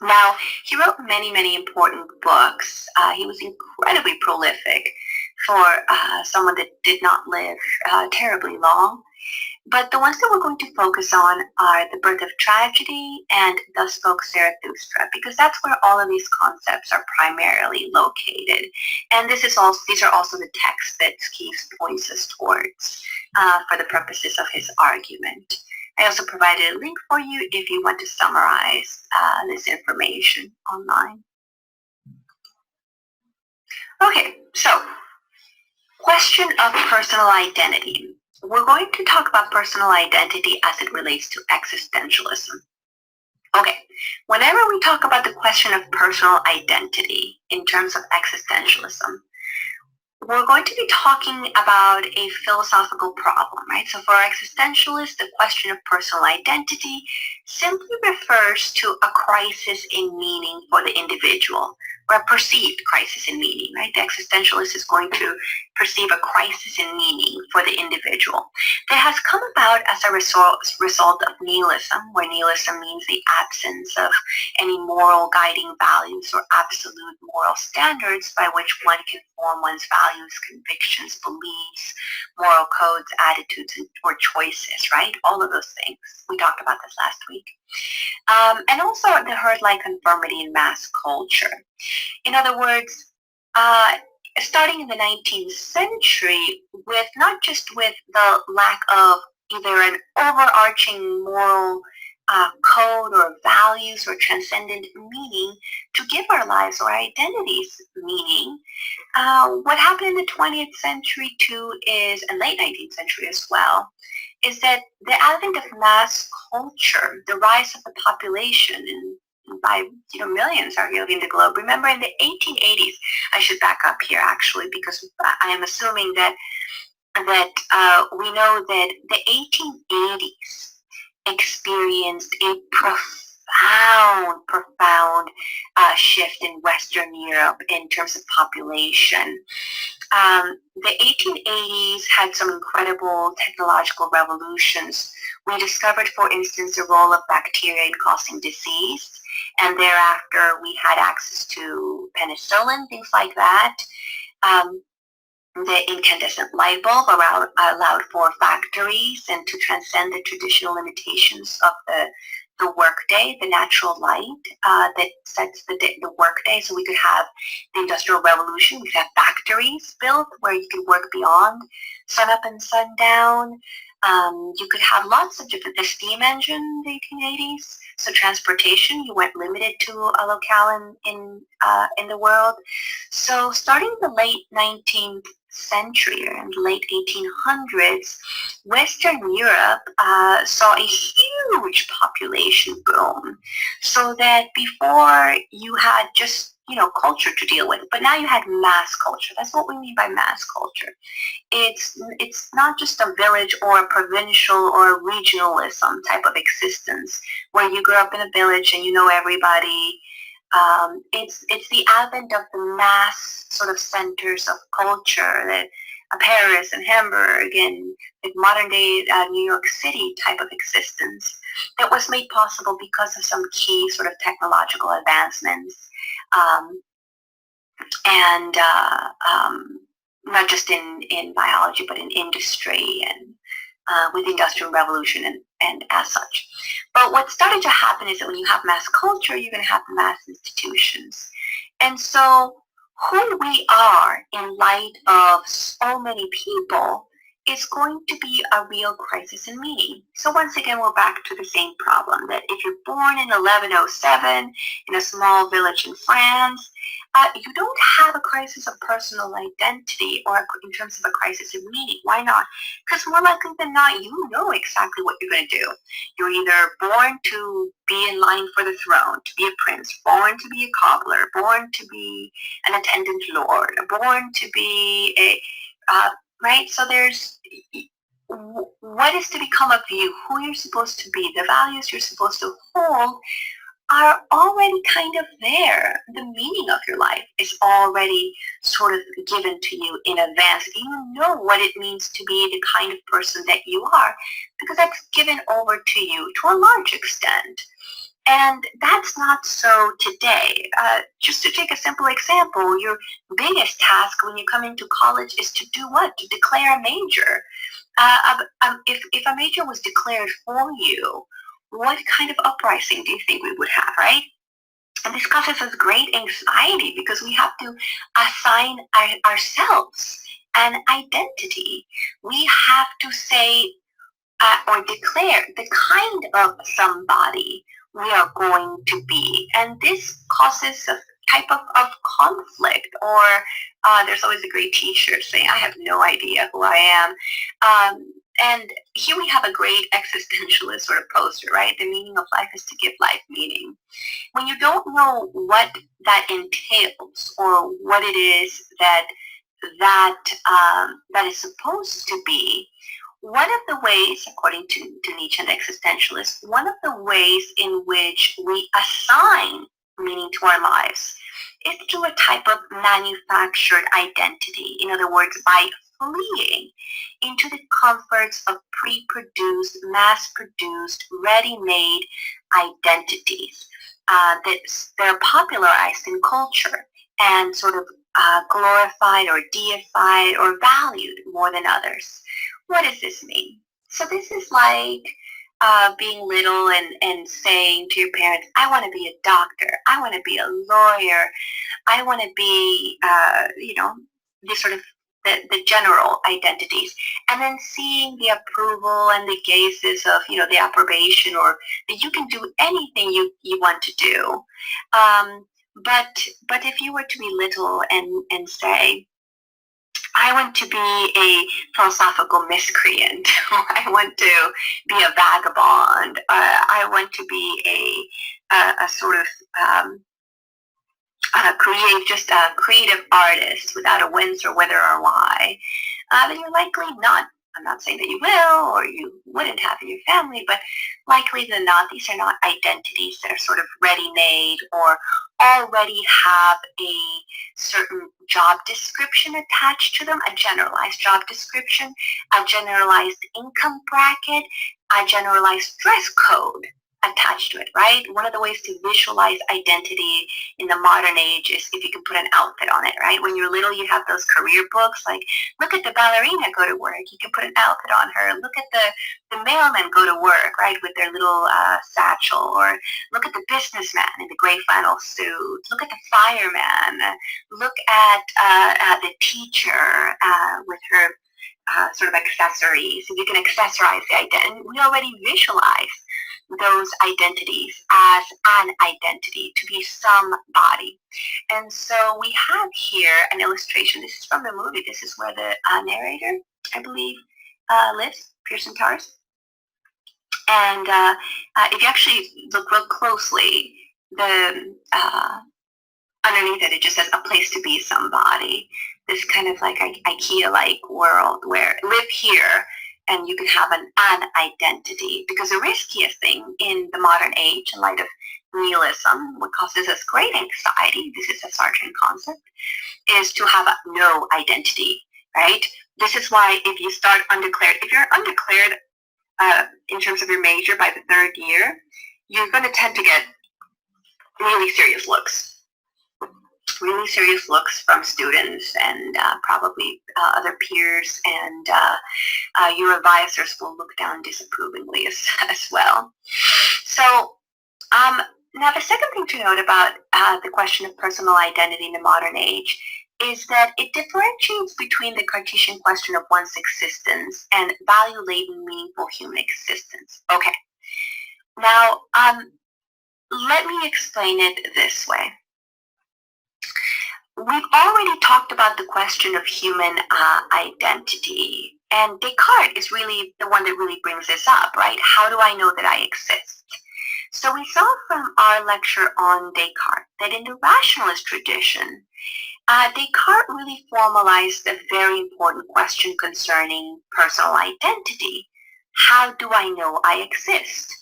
Now, he wrote many, many important books. He was incredibly prolific for someone that did not live terribly long. But the ones that we're going to focus on are The Birth of Tragedy and Thus Spoke Zarathustra, because that's where all of these concepts are primarily located. And these are also the texts that Skeeves points us towards for the purposes of his argument. I also provided a link for you if you want to summarize this information online. Okay, so question of personal identity. We're going to talk about personal identity as it relates to existentialism. Okay, whenever we talk about the question of personal identity in terms of existentialism, we're going to be talking about a philosophical problem, right? So for existentialists, the question of personal identity simply refers to a crisis in meaning for the individual, or a perceived crisis in meaning, right? The existentialist is going to perceive a crisis in meaning for the individual that has come about as a result of nihilism, where nihilism means the absence of any moral guiding values or absolute moral standards by which one can form one's values, convictions, beliefs, moral codes, attitudes, or choices, right? All of those things. We talked about this last week. And also the herd-like conformity in mass culture. In other words, starting in the 19th century, with not just with the lack of either an overarching moral code or values or transcendent meaning to give our lives or identities meaning, what happened in the 20th century too is, and late 19th century as well, is that the advent of mass culture, the rise of the population, and by millions are healing the globe. Remember, in the 1880s, I should back up here actually, because I am assuming that we know that the 1880s experienced a profound shift in Western Europe in terms of population. The 1880s had some incredible technological revolutions. We discovered, for instance, the role of bacteria in causing disease, and thereafter we had access to penicillin, things like that. The incandescent light bulb allowed for factories and to transcend the traditional limitations of the workday, the natural light that sets the workday. So we could have the Industrial Revolution. We could have factories built where you could work beyond sun up and sundown. You could have lots of different, the steam engine in the 1880s. So transportation, you weren't limited to a locale in the world. So starting in the late 19th century and late 1800s, Western Europe saw a huge population boom. So that before you had just culture to deal with, but now you had mass culture. That's what we mean by mass culture. It's not just a village or a provincial or a regionalism type of existence where you grew up in a village and you know everybody. It's the advent of the mass sort of centers of culture that Paris and Hamburg and the modern day New York City type of existence that was made possible because of some key sort of technological advancements, and not just in biology but in industry and with the Industrial Revolution and as such. But what started to happen is that when you have mass culture, you're going to have mass institutions. And so who we are in light of so many people is going to be a real crisis in meaning. So once again, we're back to the same problem, that if you're born in 1107 in a small village in France, you don't have a crisis of personal identity or in terms of a crisis of meaning. Why not? Because more likely than not, you know exactly what you're going to do. You're either born to be in line for the throne, to be a prince, born to be a cobbler, born to be an attendant lord, born to be right? So there's what is to become of you, who you're supposed to be, the values you're supposed to hold are already kind of there. The meaning of your life is already sort of given to you in advance. You know what it means to be the kind of person that you are because that's given over to you to a large extent. And that's not so today. Just to take a simple example, your biggest task when you come into college is to do what? To declare a major. If a major was declared for you, what kind of uprising do you think we would have, right? And this causes us great anxiety because we have to assign ourselves an identity. We have to say or declare the kind of somebody we are going to be. And this causes a type of conflict, or there's always a great t-shirt saying, I have no idea who I am. And here we have a great existentialist sort of poster, right? The meaning of life is to give life meaning. When you don't know what that entails or what it is that is supposed to be, one of the ways, according to Nietzsche and existentialists, one of the ways in which we assign meaning to our lives is through a type of manufactured identity. In other words, by fleeing into the comforts of pre-produced, mass-produced, ready-made identities that are popularized in culture and sort of glorified or deified or valued more than others. What does this mean? So this is like being little and saying to your parents, I want to be a doctor, I want to be a lawyer, I want to be, this sort of the general identities, and then seeing the approval and the gazes of, the approbation, or that you can do anything you want to do. But if you were to be little and say, I want to be a philosophical miscreant. I want to be a vagabond. I want to be a sort of just a creative artist without a whence or whether or why. Then you're likely not. I'm not saying that you will or you wouldn't have in your family, but likely than not, these are not identities that are sort of ready-made or already have a certain job description attached to them, a generalized job description, a generalized income bracket, a generalized dress code attached to it, right? One of the ways to visualize identity in the modern age is if you can put an outfit on it, right? When you're little, you have those career books, like, look at the ballerina go to work. You can put an outfit on her. Look at the mailmen go to work, right, with their little satchel. Or look at the businessman in the gray flannel suit. Look at the fireman. Look at the teacher with her sort of accessories. You can accessorize the identity. We already visualize those identities as an identity, to be somebody. And so we have here an illustration. This is from the movie. This is where the narrator, I believe, lives, Pearson Towers. And if you actually look real closely, the underneath it, it just says a place to be somebody. This kind of like IKEA-like world where live here and you can have an identity. Because the riskiest thing in the modern age, in light of nihilism, what causes us great anxiety, this is a Sartre concept, is to have no identity, right? This is why if you start undeclared, if you're undeclared in terms of your major by the third year, you're going to tend to get really serious looks from students and probably other peers, and your advisors will look down disapprovingly as well. So now the second thing to note about the question of personal identity in the modern age is that it differentiates between the Cartesian question of one's existence and value-laden, meaningful human existence. Okay. Now, let me explain it this way. We've already talked about the question of human identity, and Descartes is really the one that really brings this up, right? How do I know that I exist? So we saw from our lecture on Descartes that in the rationalist tradition, Descartes really formalized a very important question concerning personal identity. How do I know I exist?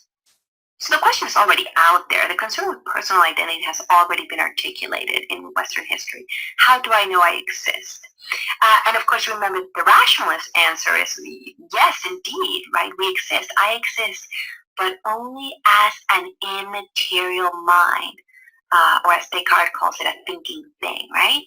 So the question is already out there. The concern with personal identity has already been articulated in Western history. How do I know I exist? And of course, remember, the rationalist answer is yes, indeed, right? We exist. I exist but only as an immaterial mind, or as Descartes calls it, a thinking thing, right?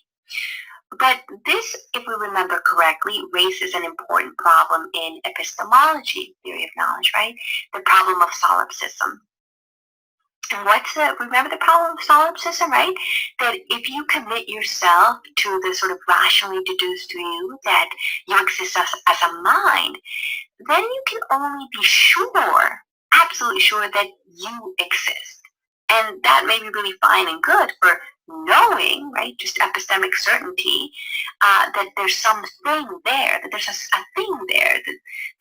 But this, if we remember correctly, raises an important problem in epistemology, theory of knowledge, right? The problem of solipsism. And remember the problem of solipsism, right? That if you commit yourself to the sort of rationally deduced view that you exist as a mind, then you can only be sure, absolutely sure, that you exist. And that may be really fine and good for knowing, right, just epistemic certainty, that there's something there, that there's a thing there,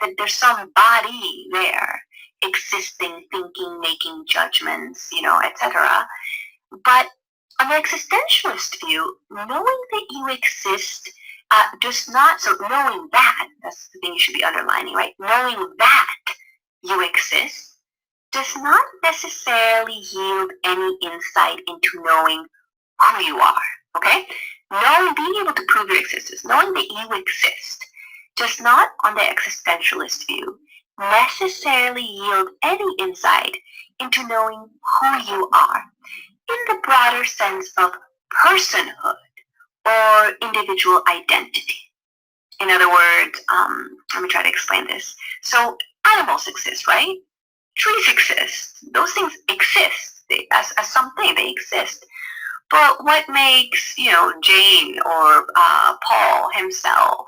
that there's some body there, existing, thinking, making judgments, etc. But on the existentialist view, knowing that you exist does not, so knowing that's the thing you should be underlining, right? Knowing that you exist does not necessarily yield any insight into knowing who you are, okay? Being able to prove your existence, knowing that you exist, does not, on the existentialist view, necessarily yield any insight into knowing who you are in the broader sense of personhood or individual identity. In other words, let me try to explain this. So animals exist, right? Trees exist. Those things exist as something. They exist. But what makes, Jane or Paul himself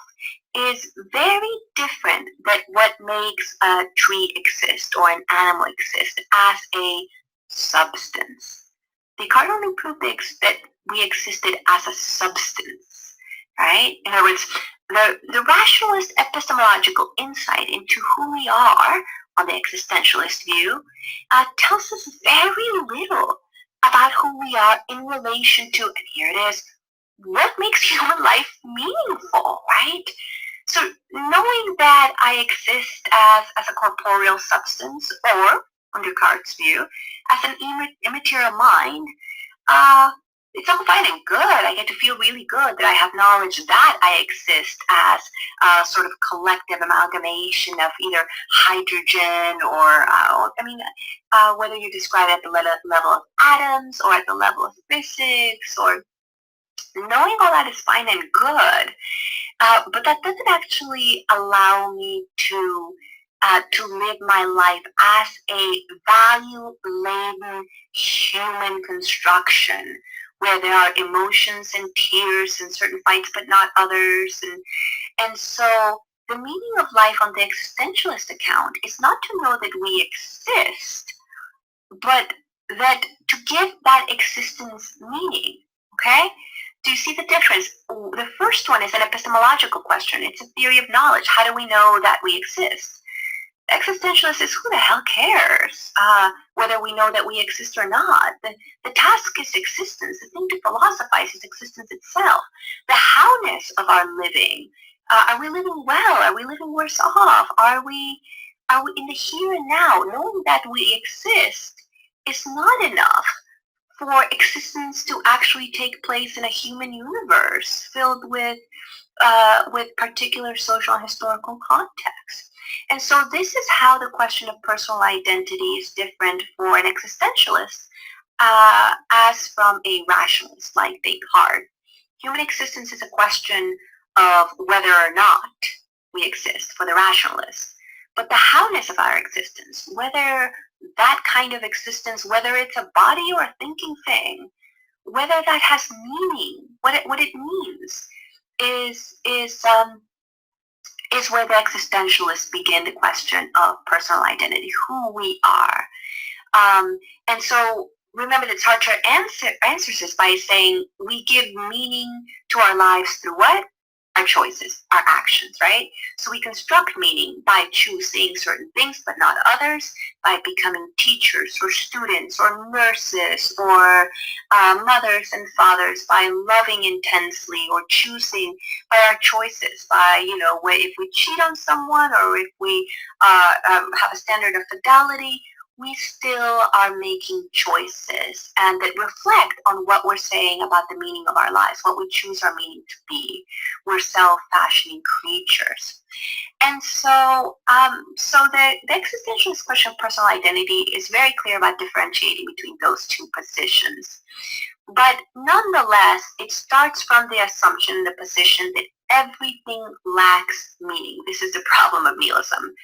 is very different than what makes a tree exist or an animal exist as a substance. Descartes only proved that we existed as a substance, right? In other words, the rationalist epistemological insight into who we are on the existentialist view tells us very little about who we are in relation to, and here it is, what makes human life meaningful, right? So knowing that I exist as a corporeal substance, or, on Descartes' view, as an immaterial mind, it's all fine and good. I get to feel really good that I have knowledge that I exist as a sort of collective amalgamation of either hydrogen or, whether you describe it at the level of atoms or at the level of physics, or knowing all that is fine and good. But that doesn't actually allow me to live my life as a value-laden human construction where there are emotions and tears and certain fights but not others. And so the meaning of life on the existentialist account is not to know that we exist, but that to give that existence meaning, okay? Do you see the difference? The first one is an epistemological question. It's a theory of knowledge. How do we know that we exist? Existentialist is, who the hell cares whether we know that we exist or not? The task is existence. The thing to philosophize is existence itself. The howness of our living. Are we living well? Are we living worse off? Are we in the here and now? Knowing that we exist is not enough for existence to actually take place in a human universe filled with particular social and historical context. And so this is how the question of personal identity is different for an existentialist as from a rationalist like Descartes. Human existence is a question of whether or not we exist for the rationalist. But the howness of our existence, whether that kind of existence, whether it's a body or a thinking thing, whether that has meaning, what it means, is where the existentialists begin the question of personal identity, who we are. And so remember that Sartre answers this by saying we give meaning to our lives through what? Our choices, our actions, right? So we construct meaning by choosing certain things but not others, by becoming teachers or students or nurses or mothers and fathers, by loving intensely or choosing by our choices, by, if we cheat on someone or if we have a standard of fidelity, we still are making choices and that reflect on what we're saying about the meaning of our lives, what we choose our meaning to be. We're self-fashioning creatures. And so the existentialist question of personal identity is very clear about differentiating between those two positions. But nonetheless, it starts from the assumption, the position that everything lacks meaning. This is the problem of nihilism.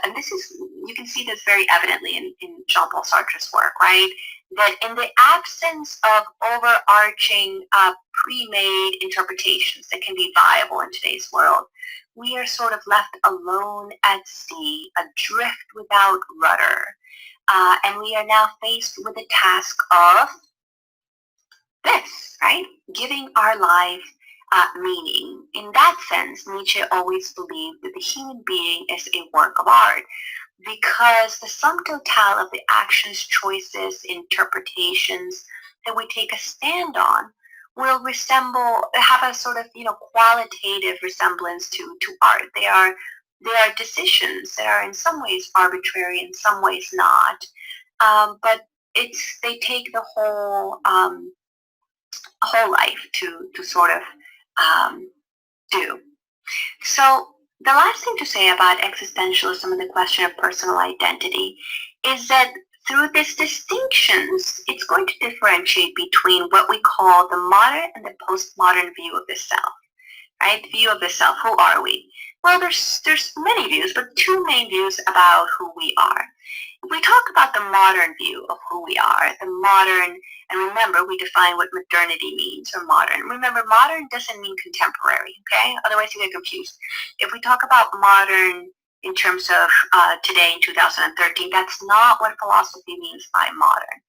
And this is, you can see this very evidently in Jean-Paul Sartre's work, right? That in the absence of overarching pre-made interpretations that can be viable in today's world, we are sort of left alone at sea, adrift without rudder. And we are now faced with the task of this, right? Giving our life meaning. In that sense, Nietzsche always believed that the human being is a work of art because the sum total of the actions, choices, interpretations that we take a stand on will have a sort of, qualitative resemblance to art. They are decisions that are in some ways arbitrary, in some ways not. But they take the whole life to sort of do. So the last thing to say about existentialism and the question of personal identity is that through these distinctions, it's going to differentiate between what we call the modern and the postmodern view of the self, right? The view of the self. Who are we? Well, there's many views, but two main views about who we are. If we talk about the modern view of who we are, the modern, and remember, we define what modernity means, or modern. Remember, modern doesn't mean contemporary, okay? Otherwise you get confused. If we talk about modern in terms of today in 2013, that's not what philosophy means by modern.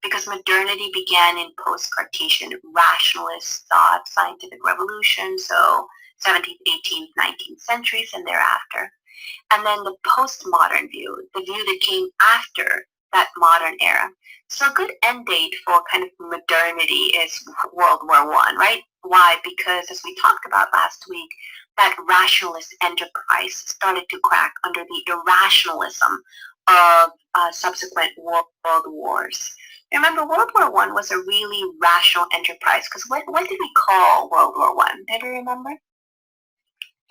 Because modernity began in post-Cartesian rationalist thought, scientific revolution, so 17th, 18th, 19th centuries and thereafter. And then the postmodern view, the view that came after that modern era. So a good end date for kind of modernity is World War I, right? Why? Because as we talked about last week, that rationalist enterprise started to crack under the irrationalism of subsequent world wars. Remember, World War I was a really rational enterprise because what did we call World War I? Anybody remember?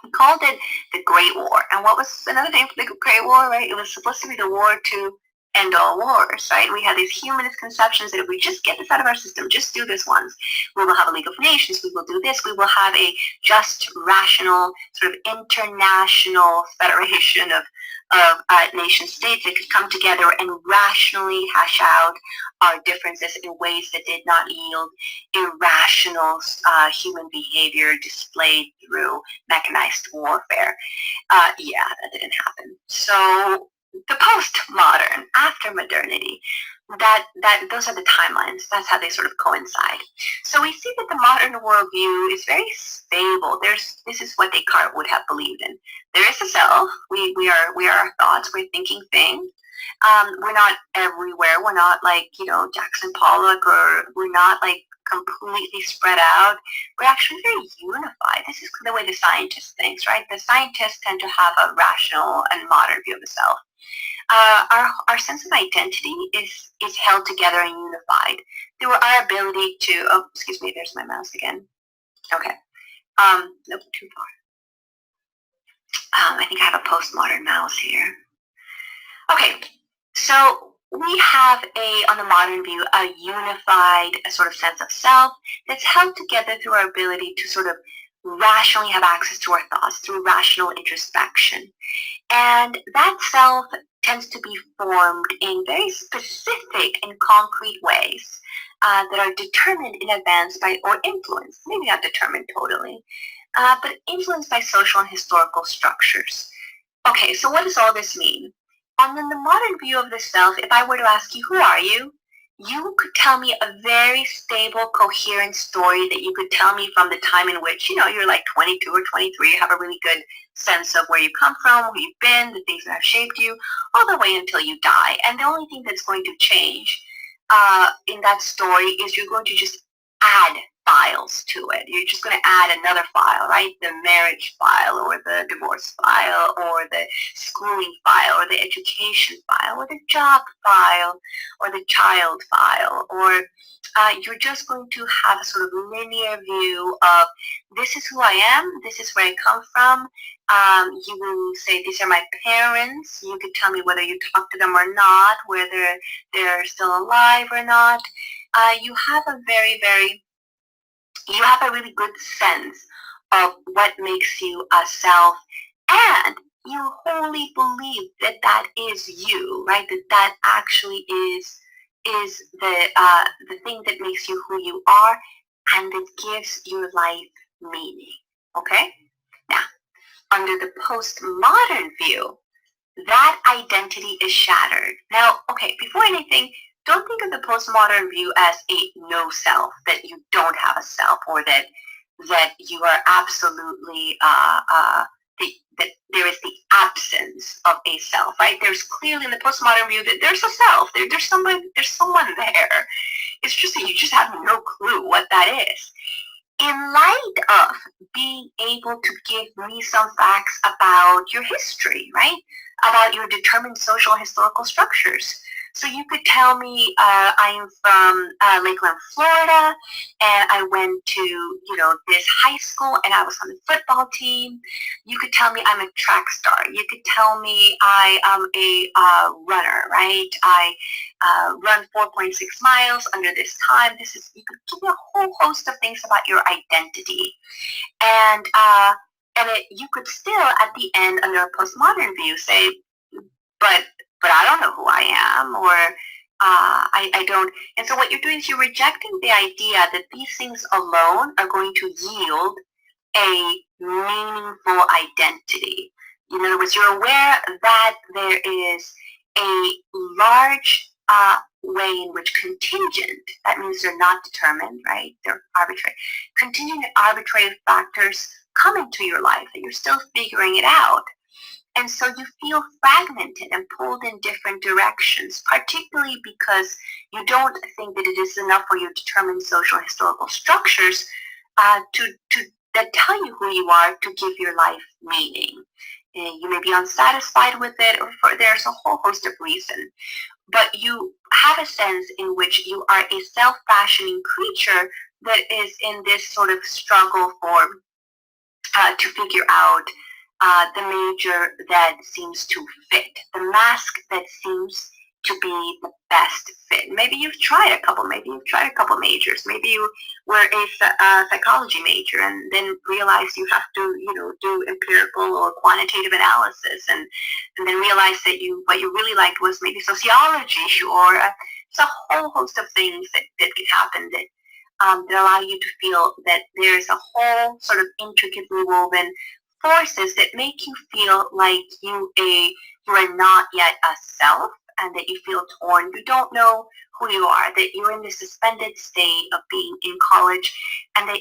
We called it the Great War. And what was another name for the Great War, right? It was supposed to be the war to end all wars, right? We had these humanist conceptions that if we just get this out of our system, just do this once, we will have a League of Nations, we will do this, we will have a just, rational, sort of international federation of nation states that could come together and rationally hash out our differences in ways that did not yield irrational human behavior displayed through mechanized warfare. Yeah, that didn't happen. So the postmodern, after modernity, those are the timelines. That's how they sort of coincide. So we see that the modern worldview is very stable. This is what Descartes would have believed in. There is a self. We are our thoughts. We're thinking things. We're not everywhere. We're not like, Jackson Pollock, or we're not like completely spread out. We're actually very unified. This is the way the scientist thinks, right? The scientists tend to have a rational and modern view of the self. Our sense of identity is held together and unified through our ability to, oh, excuse me, there's my mouse again. Okay. Nope, too far. I think I have a postmodern mouse here. Okay, so we have on the modern view, a unified sort of sense of self that's held together through our ability to sort of rationally have access to our thoughts through rational introspection. And that self tends to be formed in very specific and concrete ways that are determined in advance by, or influenced, maybe not determined totally, but influenced by social and historical structures. Okay, so what does all this mean? And then the modern view of the self, if I were to ask you, who are you? You could tell me a very stable, coherent story that you could tell me from the time in which, you're like 22 or 23, you have a really good sense of where you come from, where you've been, the things that have shaped you, all the way until you die. And the only thing that's going to change in that story is you're going to just add files to it. You're just going to add another file, right? The marriage file or the divorce file or the schooling file or the education file or the job file or the child file, or you're just going to have a sort of linear view of this is who I am, this is where I come from. You will say these are my parents. You could tell me whether you talk to them or not, whether they're still alive or not. You have a you have a really good sense of what makes you a self, and you wholly believe that that is you, right? That that actually is the thing that makes you who you are, and that gives your life meaning. Okay? Now, under the postmodern view, that identity is shattered. Now, okay, before anything, don't think of the postmodern view as a no self, that you don't have a self, or that you are absolutely that there is the absence of a self, right? There's clearly in the postmodern view that there's a self, there's someone there. It's just that you just have no clue what that is. In light of being able to give me some facts about your history, right? About your determined social historical structures. So you could tell me I'm from Lakeland, Florida, and I went to this high school, and I was on the football team. You could tell me I'm a track star. You could tell me I am a runner, right? I run 4.6 miles under this time. You could give me a whole host of things about your identity, and you could still at the end under a postmodern view say, but I don't know who I am, or I don't. And so what you're doing is you're rejecting the idea that these things alone are going to yield a meaningful identity. In other words, you're aware that there is a large way in which contingent, that means they're not determined, right? They're arbitrary. Contingent and arbitrary factors come into your life, that you're still figuring it out. And so you feel fragmented and pulled in different directions, particularly because you don't think that it is enough for your determined social historical structures that tell you who you are to give your life meaning. You may be unsatisfied with it, or there's a whole host of reasons. But you have a sense in which you are a self-fashioning creature that is in this sort of struggle to figure out the major that seems to fit, the mask that seems to be the best fit. Maybe you've tried a couple majors. Maybe you were a psychology major and then realized you have to, do empirical or quantitative analysis, and then realized that what you really liked was maybe sociology, or it's a whole host of things that could happen that allow you to feel that there's a whole sort of intricately woven forces that make you feel like you are not yet a self, and that you feel torn. You don't know who you are, that you're in the suspended state of being in college, and that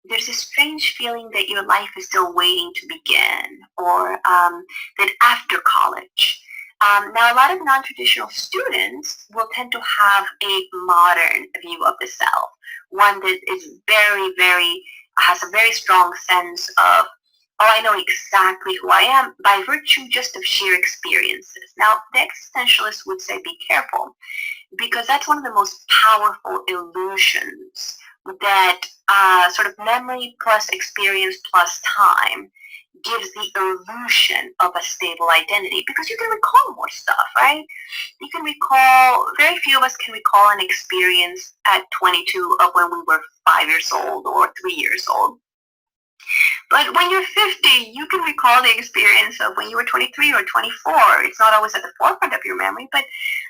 there's a strange feeling that your life is still waiting to begin, or that after college. Now, a lot of non-traditional students will tend to have a modern view of the self, one that is has a very strong sense of, oh, I know exactly who I am by virtue just of sheer experiences. Now, the existentialists would say be careful, because that's one of the most powerful illusions, that sort of memory plus experience plus time gives the illusion of a stable identity, because you can recall more stuff, right? You can recall, very few of us can recall an experience at 22 of when we were 5 years old or 3 years old. But when you're 50, you can recall the experience of when you were 23 or 24. It's not always at the forefront of your memory, but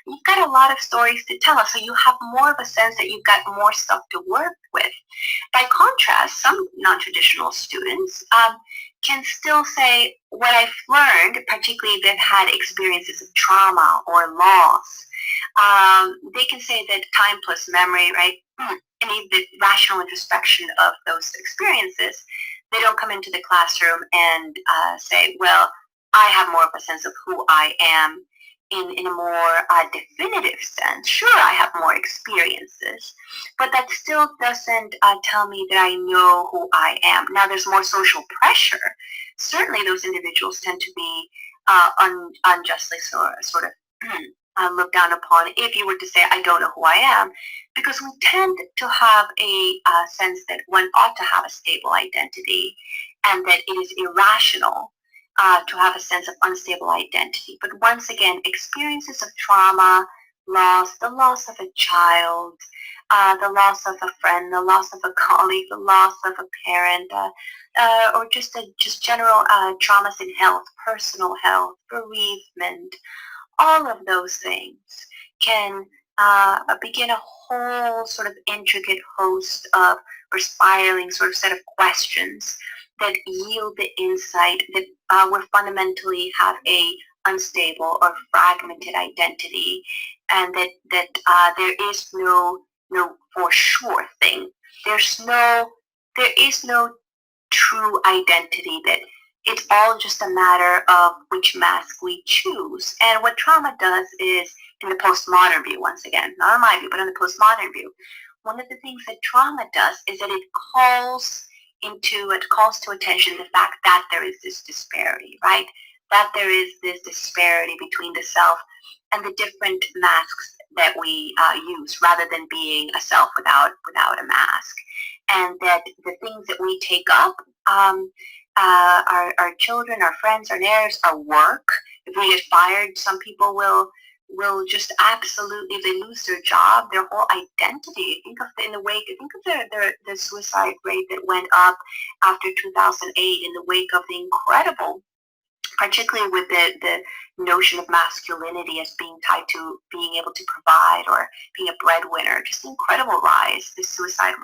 you've got a lot of stories to tell us, so you have more of a sense that you've got more stuff to work with. By contrast, some non-traditional students can still say, what I've learned, particularly if they've had experiences of trauma or loss, they can say that time plus memory, right? Any the rational introspection of those experiences, they don't come into the classroom and say, well, I have more of a sense of who I am in a more definitive sense. Sure, I have more experiences, but that still doesn't tell me that I know who I am. Now, there's more social pressure. Certainly, those individuals tend to be unjustly sort of looked down upon if you were to say, I don't know who I am, because we tend to have a sense that one ought to have a stable identity and that it is irrational to have a sense of unstable identity. But once again, experiences of trauma, loss, the loss of a child, the loss of a friend, the loss of a colleague, the loss of a parent, or just general traumas in health, personal health, bereavement, all of those things can begin a whole sort of intricate host of or spiraling sort of set of questions that yield the insight that we fundamentally have a unstable or fragmented identity, and that there is no for sure thing. There is no true identity, that it's all just a matter of which mask we choose. And what trauma does is, in the postmodern view, once again, not in my view, but in the postmodern view, one of the things that trauma does is that it calls to attention the fact that there is this disparity, right? That there is this disparity between the self and the different masks that we use, rather than being a self without a mask. And that the things that we take up, our children, our friends, our neighbors, our work. If we get fired, some people will just absolutely, if they lose their job, their whole identity. Think of the suicide rate that went up after 2008 in the wake of the incredible, particularly with the notion of masculinity as being tied to being able to provide or being a breadwinner, just incredible rise. The suicide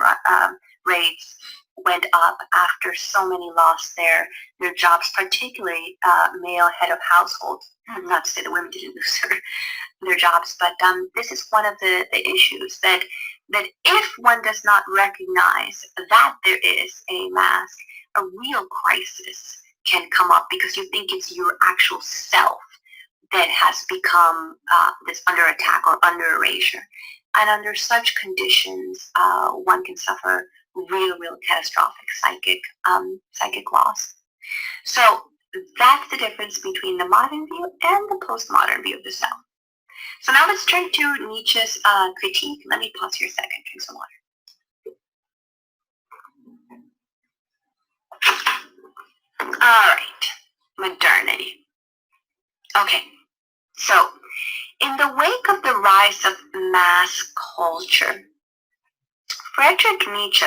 rates went up after so many lost their jobs, particularly male head of households. Not to say that women didn't lose their jobs, but this is one of the issues that if one does not recognize that there is a mask, a real crisis can come up, because you think it's your actual self that has become this under attack or under erasure. And under such conditions, one can suffer real catastrophic psychic loss. So that's the difference between the modern view and the postmodern view of the self. So now let's turn to Nietzsche's critique. Let me pause here a second, drink some water. All right, modernity. Okay, so in the wake of the rise of mass culture, Friedrich Nietzsche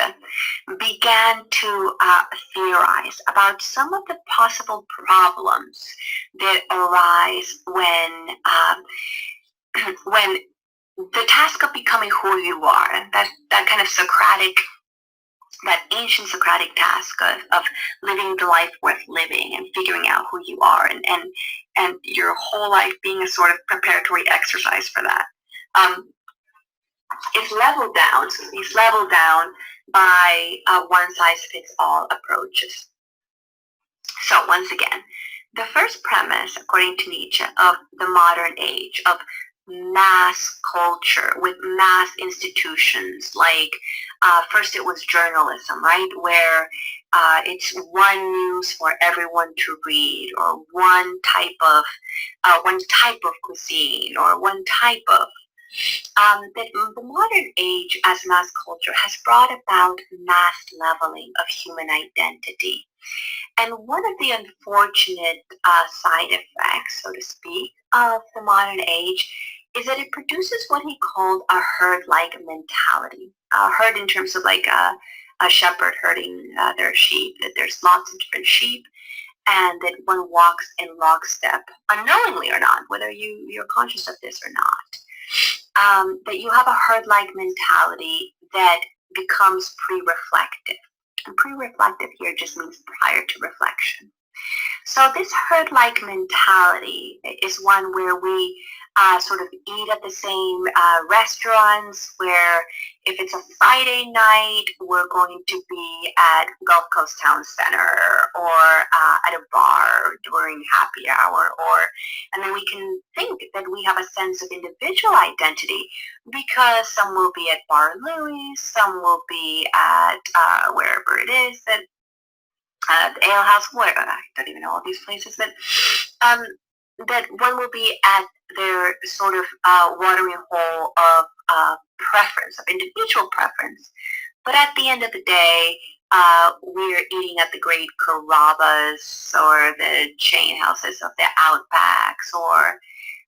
began to theorize about some of the possible problems that arise when the task of becoming who you are, that kind of Socratic, that ancient Socratic task of living the life worth living and figuring out who you are, and your whole life being a sort of preparatory exercise for that. Is leveled down. So he's leveled down by one-size-fits-all approaches. So once again, the first premise, according to Nietzsche, of the modern age, of mass culture with mass institutions, like first it was journalism, right, where it's one news for everyone to read, or one type of cuisine, or one type of that the modern age as mass culture has brought about mass leveling of human identity. And one of the unfortunate side effects, so to speak, of the modern age is that it produces what he called a herd-like mentality. Herd in terms of like a shepherd herding their sheep, that there's lots of different sheep, and that one walks in lockstep, unknowingly or not, whether you're conscious of this or not. That you have a herd-like mentality that becomes pre-reflective. And pre-reflective here just means prior to reflection. So this herd-like mentality is one where we sort of eat at the same restaurants, where If it's a Friday night, we're going to be at Gulf Coast Town Center or at a bar during happy hour, and then we can think that we have a sense of individual identity because some will be at Bar Louie, some will be at wherever it is that the ale house, whatever. I don't even know all these places, but that one will be at their sort of watering hole of preference, of individual preference. But at the end of the day, we're eating at the great Carrabba's or the chain houses of the Outbacks, or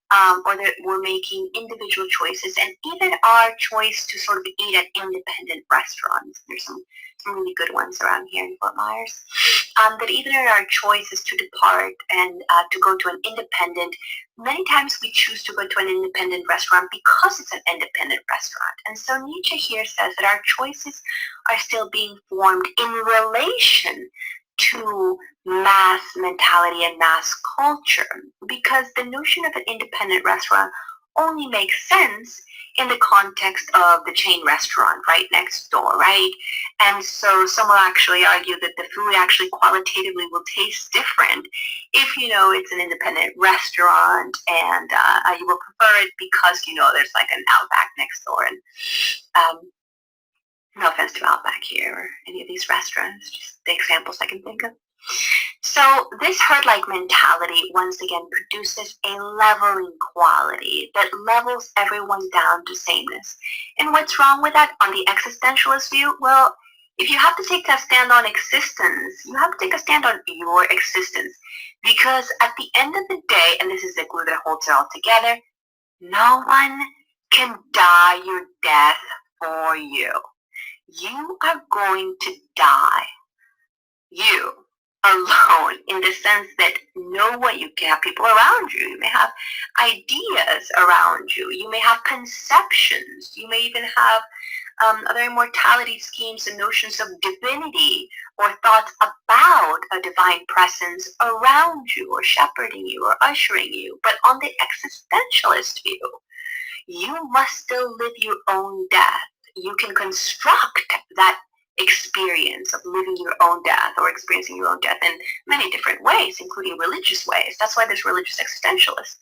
that we're making individual choices, and even our choice to sort of eat at independent restaurants. There's some really good ones around here in Fort Myers. That even in our choices to depart and to go to an independent, many times we choose to go to an independent restaurant because it's an independent restaurant. And so Nietzsche here says that our choices are still being formed in relation to mass mentality and mass culture, because the notion of an independent restaurant only makes sense in the context of the chain restaurant right next door, right? And so some will actually argue that the food actually qualitatively will taste different if you know it's an independent restaurant, and you will prefer it because you know there's like an Outback next door. And no offense to Outback here or any of these restaurants, just the examples I can think of. So this herd-like mentality once again produces a leveling quality that levels everyone down to sameness. And what's wrong with that on the existentialist view? Well, if you have to take a stand on existence, you have to take a stand on your existence. Because at the end of the day, and this is the glue that holds it all together, no one can die your death for you. You are going to die. You alone, in the sense that know what you can have people around you. You may have ideas around you. You may have conceptions. You may even have other immortality schemes and notions of divinity or thoughts about a divine presence around you or shepherding you or ushering you. But on the existentialist view, you must still live your own death. You can construct that experience of living your own death or experiencing your own death in many different ways, including religious ways. That's why there's religious existentialists.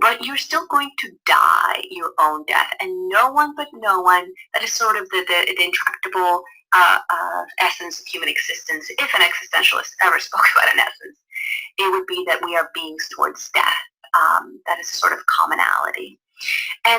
But you're still going to die your own death, and no one but no one. That is sort of the intractable essence of human existence. If an existentialist ever spoke about an essence, it would be that we are beings towards death. That is a sort of commonality. And